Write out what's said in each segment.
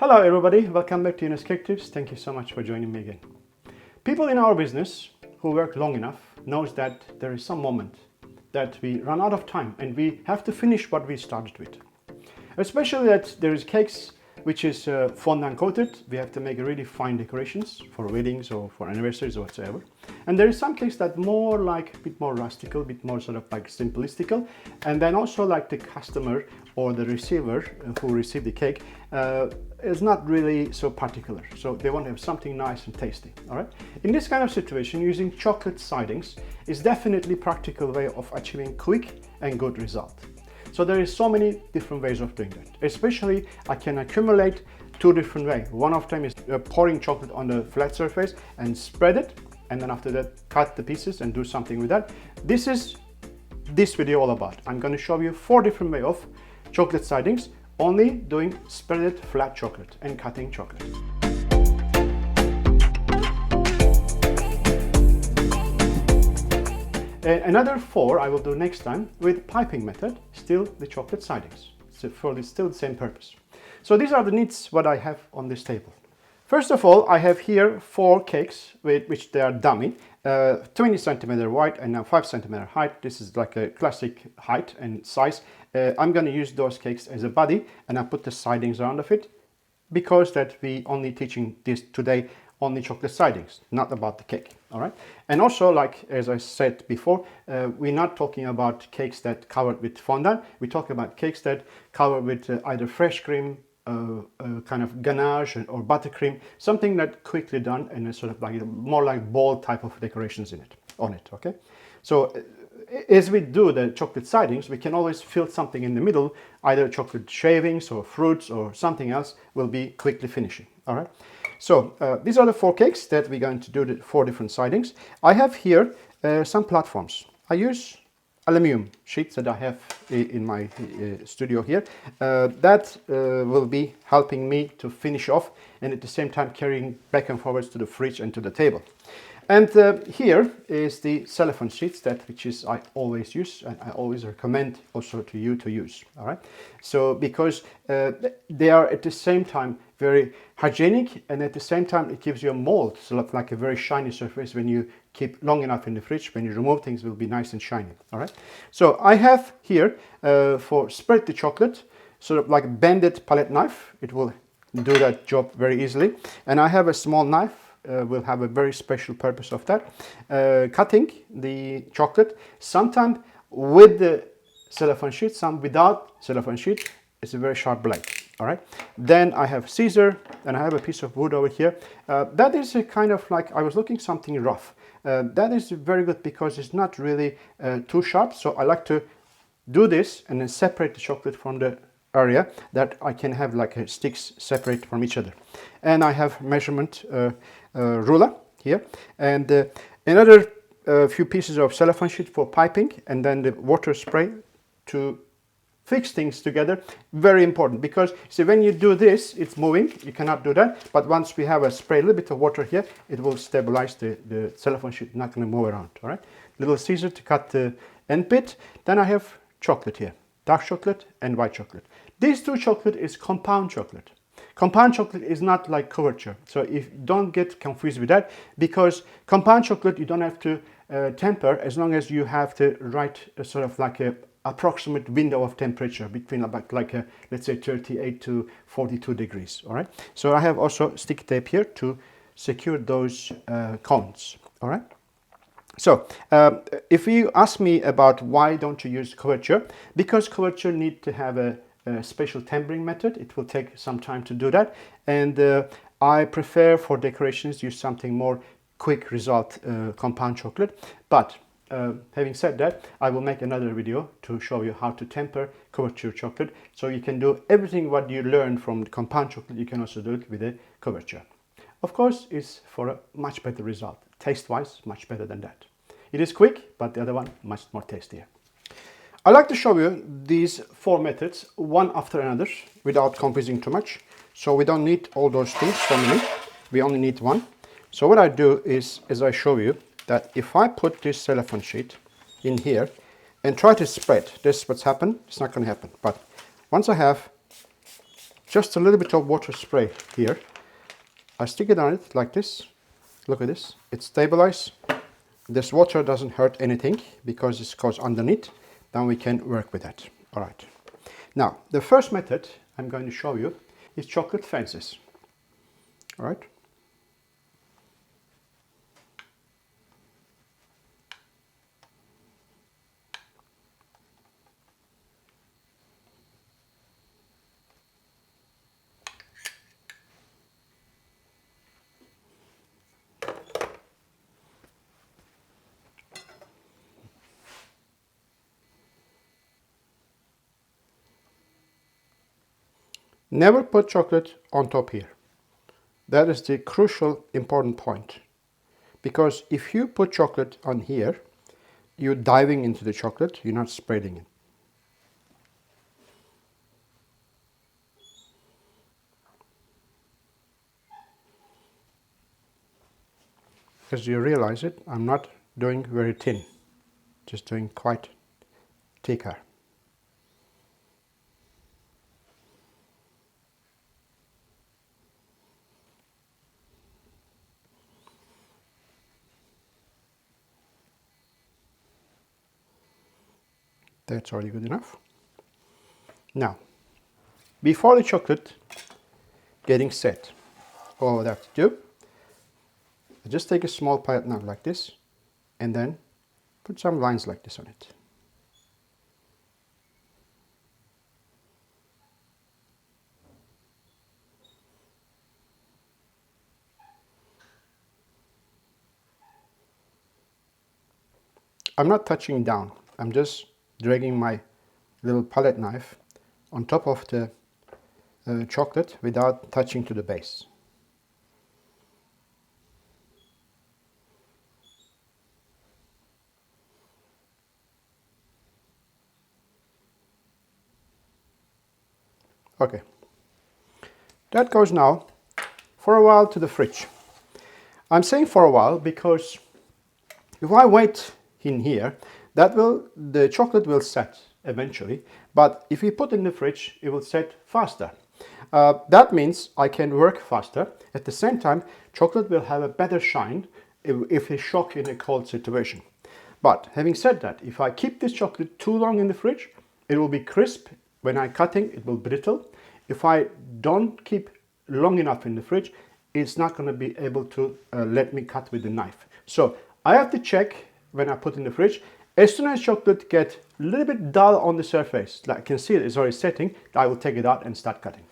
Hello everybody, welcome back to Yunus Cake Tips. Thank you so much for joining me again. People in our business who work long enough knows that there is some moment that we run out of time and we have to finish what we started with. Especially that there is cakes which is fondant coated. We have to make really fine decorations for weddings or for anniversaries or whatsoever. And there is some cakes that more like a bit more rustical, a bit more sort of like simplistical. And then also like the customer or the receiver who received the cake is not really so particular. So they want to have something nice and tasty, all right? In this kind of situation, using chocolate sidings is definitely a practical way of achieving quick and good result. So there is so many different ways of doing that. Especially I can accumulate two different ways. One of them is pouring chocolate on the flat surface and spread it, and then after that cut the pieces and do something with that. This is this video all about. I'm going to show you 4 different ways of chocolate sidings, only doing spreaded flat chocolate and cutting chocolate. Another 4 I will do next time with piping method, still the chocolate sidings. So for still the same purpose. So these are the needs what I have on this table. First of all, I have here 4 cakes which they are dummy, 20 centimeter wide and now 5 centimeter height. This is like a classic height and size. I'm going to use those cakes as a body and I put the sidings around of it because that we only teaching this today only chocolate sidings, not about the cake, all right? And also, like as I said before, we're not talking about cakes that covered with fondant. We're talking about cakes that covered with either fresh cream, kind of ganache or buttercream, something that quickly done and a sort of like more like ball type of decorations on it, okay? So as we do the chocolate sidings, we can always fill something in the middle, either chocolate shavings or fruits or something else will be quickly finishing, all right? So these are the 4 cakes that we're going to do, the 4 different sidings. I have here some platforms. I use aluminum sheets that I have in my studio here. That will be helping me to finish off and at the same time carrying back and forwards to the fridge and to the table. And here is the cellophane sheets which is I always use and I always recommend also to you to use, all right? So because they are at the same time very hygienic and at the same time it gives you a mold, sort of like a very shiny surface when you keep long enough in the fridge. When you remove things, it will be nice and shiny, all right? So I have here for spread the chocolate, sort of like a bended palette knife. It will do that job very easily. And I have a small knife. Will have a very special purpose of that. Cutting the chocolate, sometimes with the cellophane sheet, some without cellophane sheet. It's a very sharp blade, all right? Then I have scissor and I have a piece of wood over here. That is a kind of like, I was looking something rough. That is very good because it's not really too sharp. So I like to do this and then separate the chocolate from the area that I can have like sticks separate from each other. And I have measurement ruler here and another few pieces of cellophane sheet for piping and then the water spray to fix things together. Very important because see when you do this it's moving, you cannot do that, but once we have a spray, a little bit of water here, it will stabilize the cellophane sheet, not going to move around, all right? Little scissor to cut the end bit. Then I have chocolate here, dark chocolate and white chocolate. These 2 chocolate is compound chocolate. Compound chocolate is not like couverture. So if don't get confused with that, because compound chocolate you don't have to temper as long as you have the right sort of like a approximate window of temperature between about like a, let's say 38 to 42 degrees, all right? So I have also sticky tape here to secure those cones, all right? So if you ask me about why don't you use couverture, because couverture need to have a special tempering method. It will take some time to do that, and I prefer for decorations use something more quick result, compound chocolate. But having said that, I will make another video to show you how to temper couverture chocolate, so you can do everything what you learned from the compound chocolate, you can also do it with a couverture. Of course, it's for a much better result, taste wise much better than that. It is quick, but the other one much more tastier. I like to show you these 4 methods, one after another, without confusing too much. So we don't need all those things for me. We only need one. So what I do is, as I show you, that if I put this cellophane sheet in here and try to spread, this is what's happened. It's not going to happen. But once I have just a little bit of water spray here. I stick it on it like this. Look at this. It's stabilized. This water doesn't hurt anything because it goes underneath. Then we can work with that. All right. Now, the first method I'm going to show you is chocolate fences. All right. Never put chocolate on top here. That is the crucial important point. Because if you put chocolate on here, you're diving into the chocolate, you're not spreading it. As you realize it, I'm not doing very thin, just doing quite thicker. That's already good enough. Now, before the chocolate getting set, all I have to do, I just take a small palette knife like this and then put some lines like this on it. I'm not touching down, I'm just dragging my little palette knife on top of the chocolate without touching to the base. Okay, that goes now for a while to the fridge. I'm saying for a while because if I wait in here, the chocolate will set eventually, but if we put it in the fridge, it will set faster. That means I can work faster. At the same time, chocolate will have a better shine if it's shock in a cold situation. But having said that, if I keep this chocolate too long in the fridge, it will be crisp. When I'm cutting, it will brittle. If I don't keep long enough in the fridge, it's not going to be able to let me cut with the knife. So I have to check when I put in the fridge. As soon as chocolate gets a little bit dull on the surface, like I can see it's already setting, I will take it out and start cutting.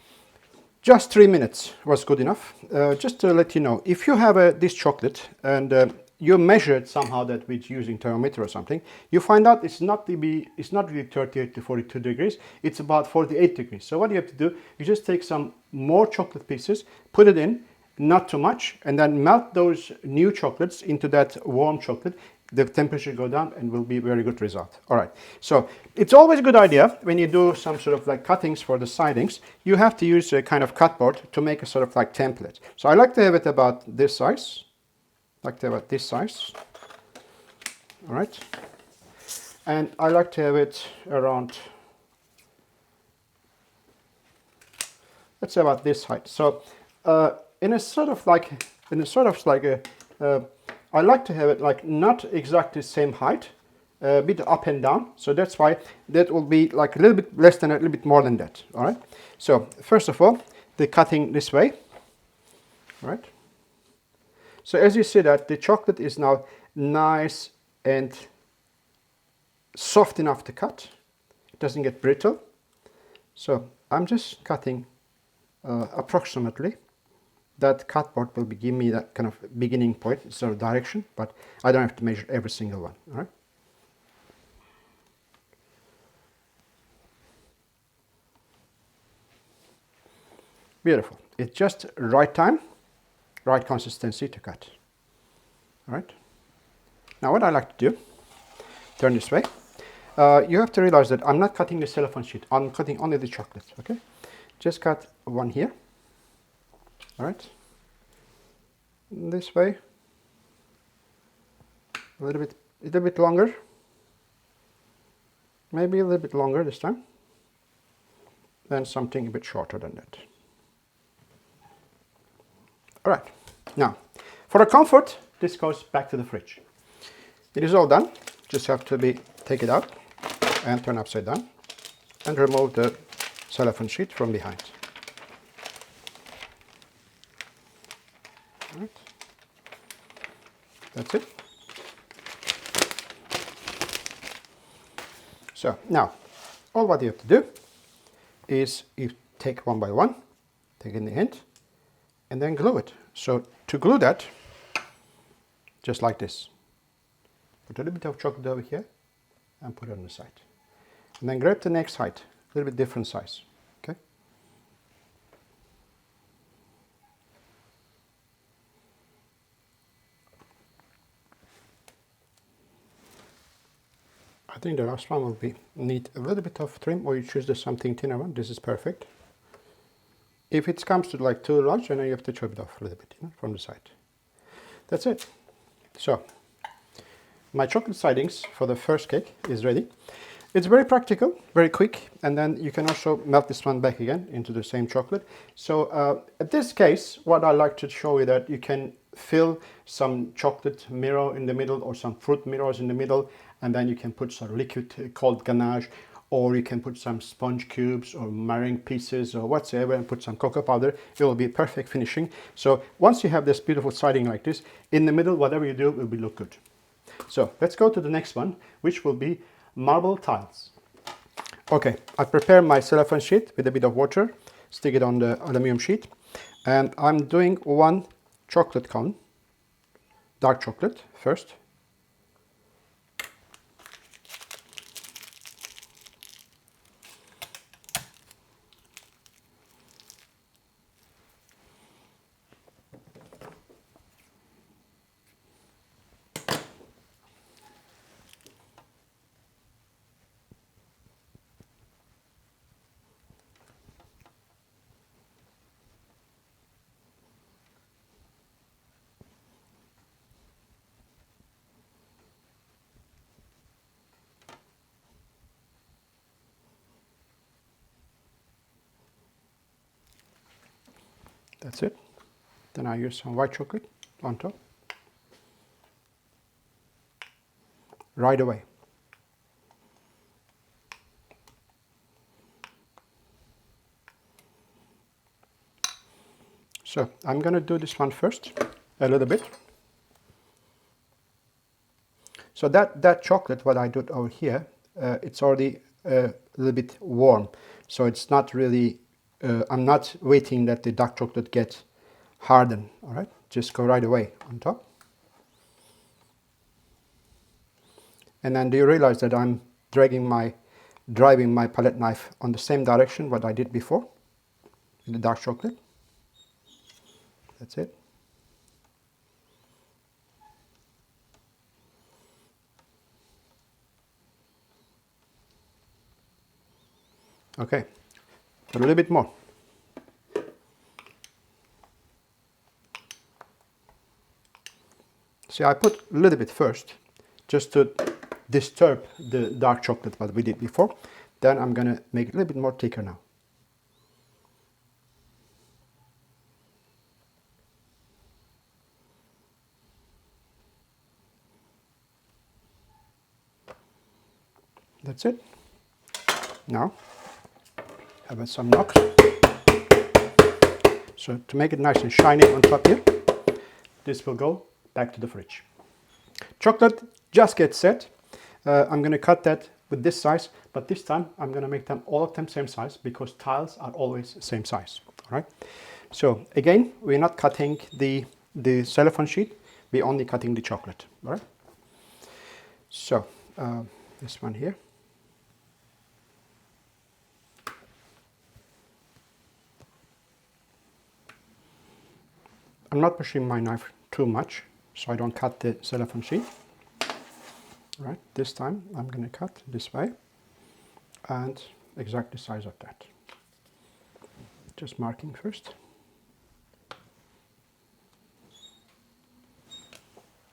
Just 3 minutes was good enough. Just to let you know, if you have this chocolate and you measure it somehow that with using thermometer or something, you find out it's not really 38 to 42 degrees, it's about 48 degrees. So what you have to do, you just take some more chocolate pieces, put it in, not too much, and then melt those new chocolates into that warm chocolate. The temperature go down and will be a very good result. All right, so it's always a good idea when you do some sort of like cuttings for the sidings, you have to use a kind of cutboard to make a sort of like template. So I like to have it about this size, all right, and I like to have it around, let's say about this height. So in a sort of like I like to have it like not exactly the same height, a bit up and down. So that's why that will be like a little bit less than a little bit more than that. All right. So first of all, the cutting this way. All right. So as you see that the chocolate is now nice and soft enough to cut. It doesn't get brittle. So I'm just cutting approximately. That cutboard will give me that kind of beginning point, sort of direction, but I don't have to measure every single one. All right. Beautiful. It's just right time, right consistency to cut. All right. Now what I like to do, turn this way. You have to realize that I'm not cutting the cellophane sheet. I'm cutting only the chocolate. Okay. Just cut one here. All right. This way. A little bit longer. Maybe a little bit longer this time. then something a bit shorter than that. All right, now for the comfort, this goes back to the fridge. It is all done. Just have to take it out and turn upside down and remove the cellophane sheet from behind. All right. That's it. So now, all what you have to do is you take one by one, take in the end, and then glue it. So to glue that, just like this. Put a little bit of chocolate over here and put it on the side. And then grab the next height, a little bit different size. Okay? I think the last one will need a little bit of trim, or you choose something thinner one. This is perfect. If it comes to like too large, then you have to chop it off a little bit, from the side. That's it. So my chocolate sidings for the first cake is ready. It's very practical, very quick, and then you can also melt this one back again into the same chocolate. So at this case, what I like to show you that you can fill some chocolate mirror in the middle or some fruit mirrors in the middle, and then you can put some liquid called ganache, or you can put some sponge cubes or meringue pieces or whatsoever and put some cocoa powder. It will be perfect finishing. So once you have this beautiful siding like this, in the middle, whatever you do will look good. So let's go to the next one, which will be marble tiles. Okay, I prepare my cellophane sheet with a bit of water, stick it on the aluminum sheet, and I'm doing one chocolate cone, dark chocolate first. That's it. Then I use some white chocolate on top. Right away. So I'm going to do this one first, a little bit. So that chocolate, what I did over here, it's already a little bit warm. So it's not really, I'm not waiting that the dark chocolate gets hardened. All right, just go right away on top. And then do you realize that I'm driving my palette knife on the same direction what I did before with the dark chocolate? That's it. Okay, a little bit more. See, I put a little bit first, just to disturb the dark chocolate what we did before. Then I'm gonna make it a little bit more thicker now. That's it. Now, have some knock. So to make it nice and shiny on top here, this will go back to the fridge. Chocolate just gets set. I'm going to cut that with this size, but this time I'm going to make them all of them same size because tiles are always same size. All right. So again, we're not cutting the cellophane sheet. We're only cutting the chocolate. All right. So this one here. I'm not pushing my knife too much, so I don't cut the cellophane sheet. Right, this time I'm going to cut this way and exact the size of that. Just marking first.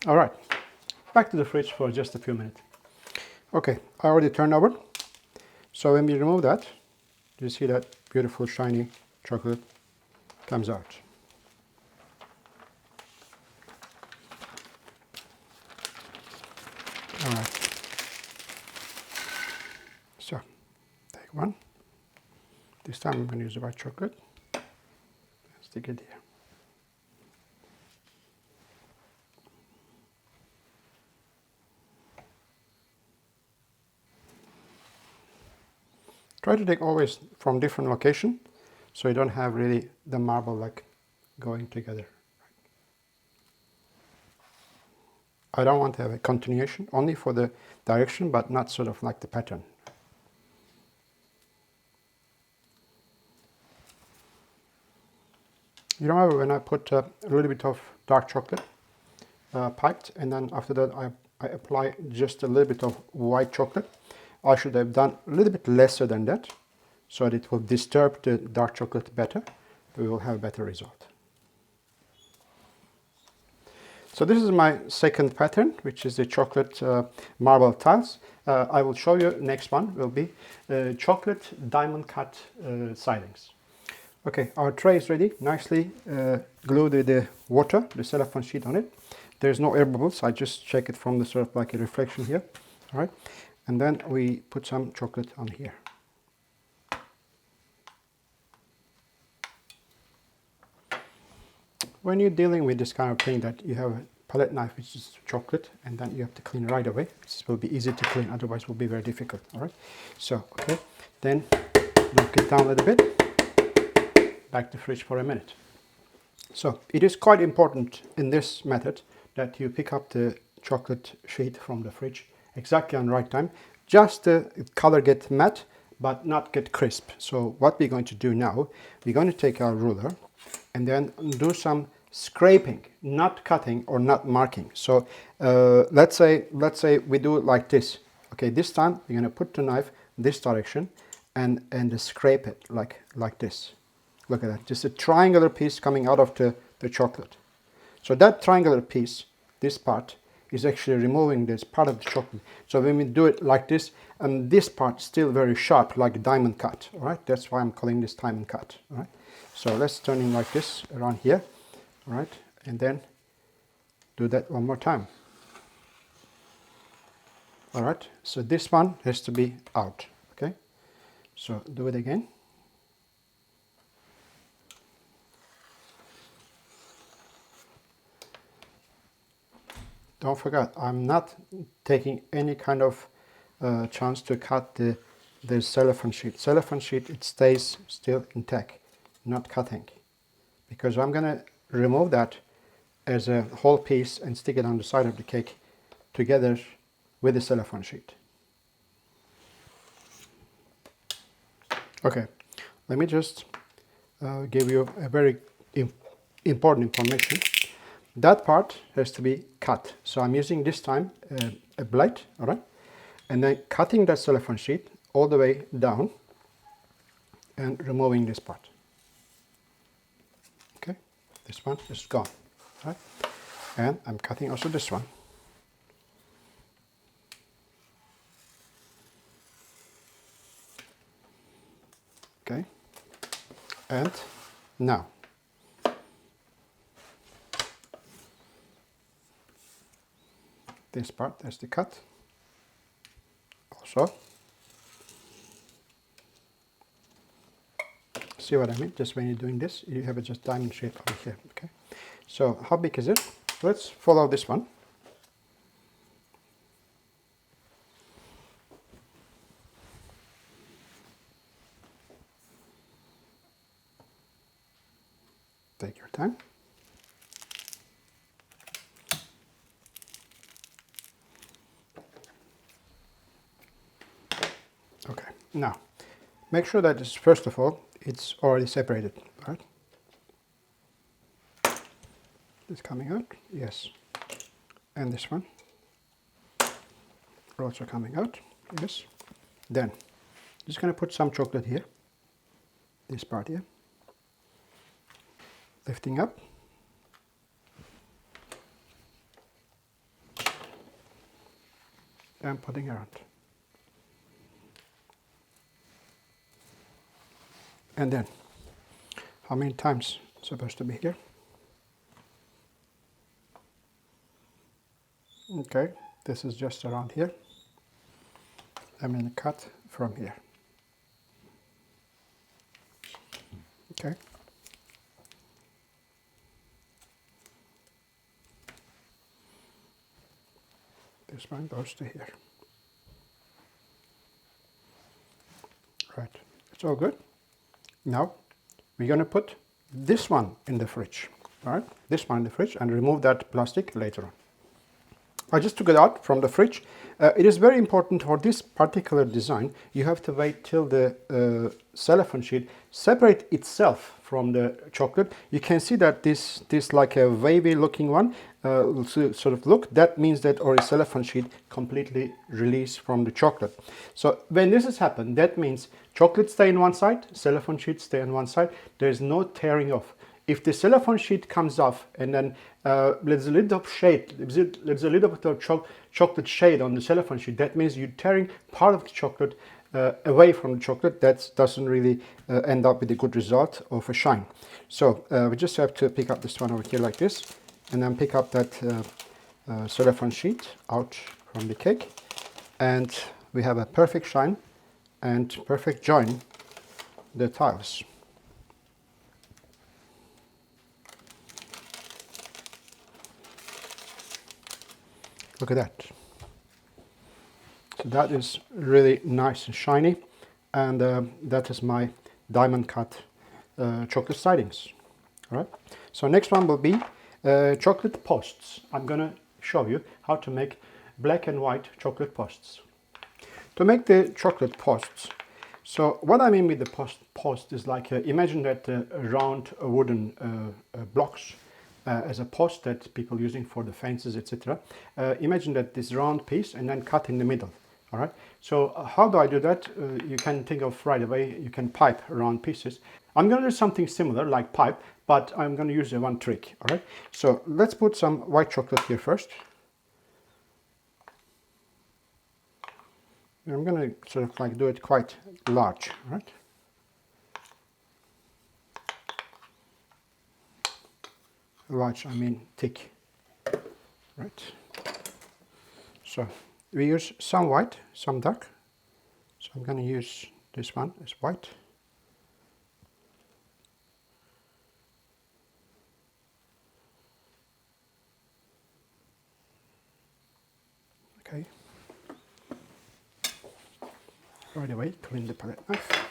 All right, back to the fridge for just a few minutes. Okay, I already turned over. So when we remove that, you see that beautiful shiny chocolate comes out. All right. So, take one. This time I'm going to use the white chocolate. Stick it here. Try to take always from different location, so you don't have really the marble like going together. I don't want to have a continuation, only for the direction, but not sort of like the pattern. You remember when I put a little bit of dark chocolate piped, and then after that I apply just a little bit of white chocolate. I should have done a little bit lesser than that, so that it will disturb the dark chocolate better. We will have a better result. So this is my second pattern, which is the chocolate marble tiles. I will show you. Next one will be chocolate diamond cut sidings. Okay, our tray is ready, nicely glued with the water, the cellophane sheet on it. There's no air bubbles, I just check it from the sort of like a reflection here. All right, and then we put some chocolate on here. When you're dealing with this kind of thing, that you have a palette knife which is chocolate, and then you have to clean right away. This will be easy to clean, otherwise it will be very difficult. All right, so okay, then knock it down a little bit, back to the fridge for a minute. So it is quite important in this method that you pick up the chocolate sheet from the fridge exactly on the right time, just the color get matte but not get crisp. So what we're going to do now, we're going to take our ruler and then do some scraping, not cutting or not marking. So let's say we do it like this. Okay, this time we're going to put the knife this direction and scrape it like this. Look at that, just a triangular piece coming out of the chocolate. So that triangular piece, this part, is actually removing this part of the chocolate. So when we do it like this, and this part still very sharp, like diamond cut, all right? That's why I'm calling this diamond cut, all right? So let's turn it like this around here, all right? And then do that one more time. All right, so this one has to be out, okay? So do it again. Don't forget, I'm not taking any kind of chance to cut the cellophane sheet. Cellophane sheet, it stays still intact, not cutting. Because I'm going to remove that as a whole piece and stick it on the side of the cake together with the cellophane sheet. Okay, let me just give you a very important information. That part has to be cut. So I'm using this time a blade, all right? And then cutting that cellophane sheet all the way down and removing this part. Okay, this one is gone, right? And I'm cutting also this one. Okay, and now this part has the cut also. See what I mean? Just when you're doing this, you have a just diamond shape over here. Okay, so how big is it? Let's follow this one. Take your time. Okay, now make sure that first of all it's already separated, right? It's coming out, yes. And this one also coming out, yes. Then just going to put some chocolate here, this part here, lifting up. And putting around. And then, how many times it's supposed to be here? Okay, this is just around here. I'm going to cut from here. Okay. This one goes to here. Right, it's all good. Now, we're going to put this one in the fridge. All right, this one in the fridge, and remove that plastic later on. I just took it out from the fridge. It is very important for this particular design. You have to wait till the cellophane sheet separate itself from the chocolate. You can see that this like a wavy looking one sort of look. That means that our cellophane sheet completely released from the chocolate. So when this has happened, that means chocolate stay on one side, cellophane sheet stay on one side. There is no tearing off. If the cellophane sheet comes off and then there's a little of shade, there's a little bit of chocolate shade on the cellophane sheet, that means you're tearing part of the chocolate away from the chocolate. That doesn't really end up with a good result of a shine. So we just have to pick up this one over here like this, and then pick up that cellophane sheet out from the cake, and we have a perfect shine and perfect join the tiles. Look at that. So that is really nice and shiny, and that is my diamond cut chocolate sidings. All right. So next one will be chocolate posts. I'm gonna show you how to make black and white chocolate posts. To make the chocolate posts, so what I mean with the post is like imagine that round wooden blocks. As a post that people using for the fences, etc. Imagine that this round piece and then cut in the middle. All right. So how do I do that? You can think of right away. You can pipe round pieces. I'm going to do something similar like pipe, but I'm going to use one trick. All right. So let's put some white chocolate here first. And I'm going to sort of like do it quite large. All right. Large, I mean thick, right? So we use some white, some dark. So I'm going to use this one as white. Okay. Right away, clean the palette knife.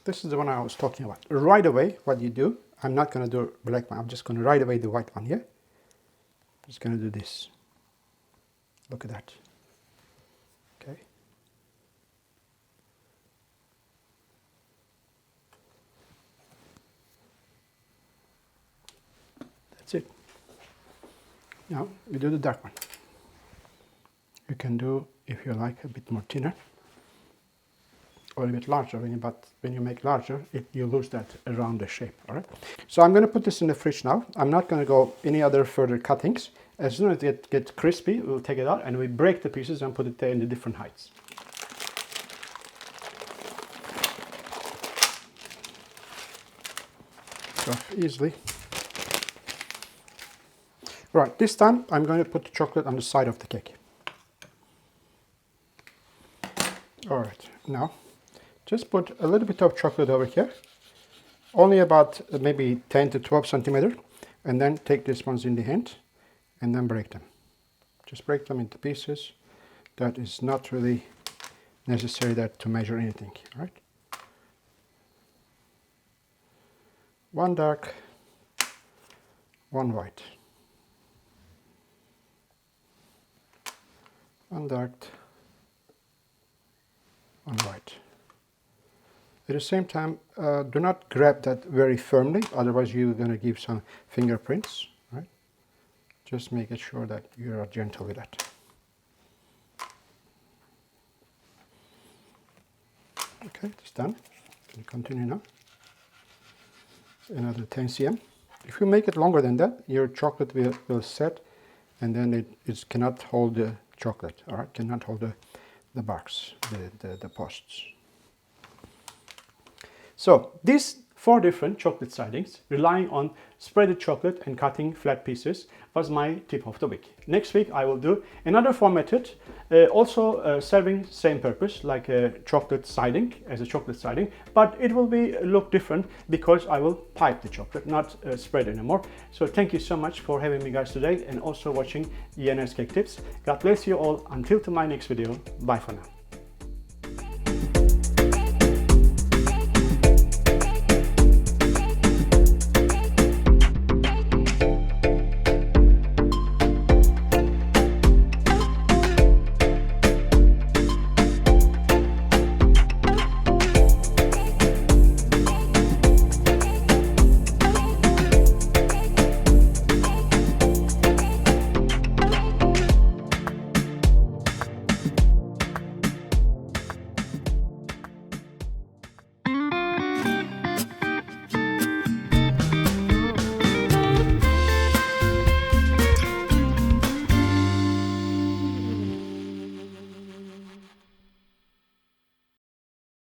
This is the one I was talking about. Right away, what you do, I'm not going to do black one, I'm just going to right away the white one here. I'm just going to do this. Look at that. Okay. That's it. Now we do the dark one. You can do, if you like, a bit more thinner. Or a bit larger, but when you make larger, you lose that around the shape. All right. So I'm going to put this in the fridge now. I'm not going to go any other further cuttings. As soon as it gets crispy, we'll take it out and we break the pieces and put it there in the different heights. So easily. Right. This time I'm going to put the chocolate on the side of the cake. All right. Now. Just put a little bit of chocolate over here, only about maybe 10 to 12 centimeter, and then take these ones in the hand and then break them. Just break them into pieces. That is not really necessary that to measure anything, right? One dark, one white. One dark, one white. At the same time, do not grab that very firmly, otherwise you're going to give some fingerprints, right? Just make it sure that you are gentle with that. Okay, it's done. You continue now. Another 10 cm. If you make it longer than that, your chocolate will set and then it cannot hold the chocolate, all right, cannot hold the box, the posts. So these 4 different chocolate sidings, relying on spreaded chocolate and cutting flat pieces, was my tip of the week. Next week I will do another 4 method, also serving same purpose like a chocolate siding, as a chocolate siding, but it will be look different because I will pipe the chocolate, not spread anymore. So thank you so much for having me guys today, and also watching ENS Cake Tips. God bless you all. Until to my next video. Bye for now.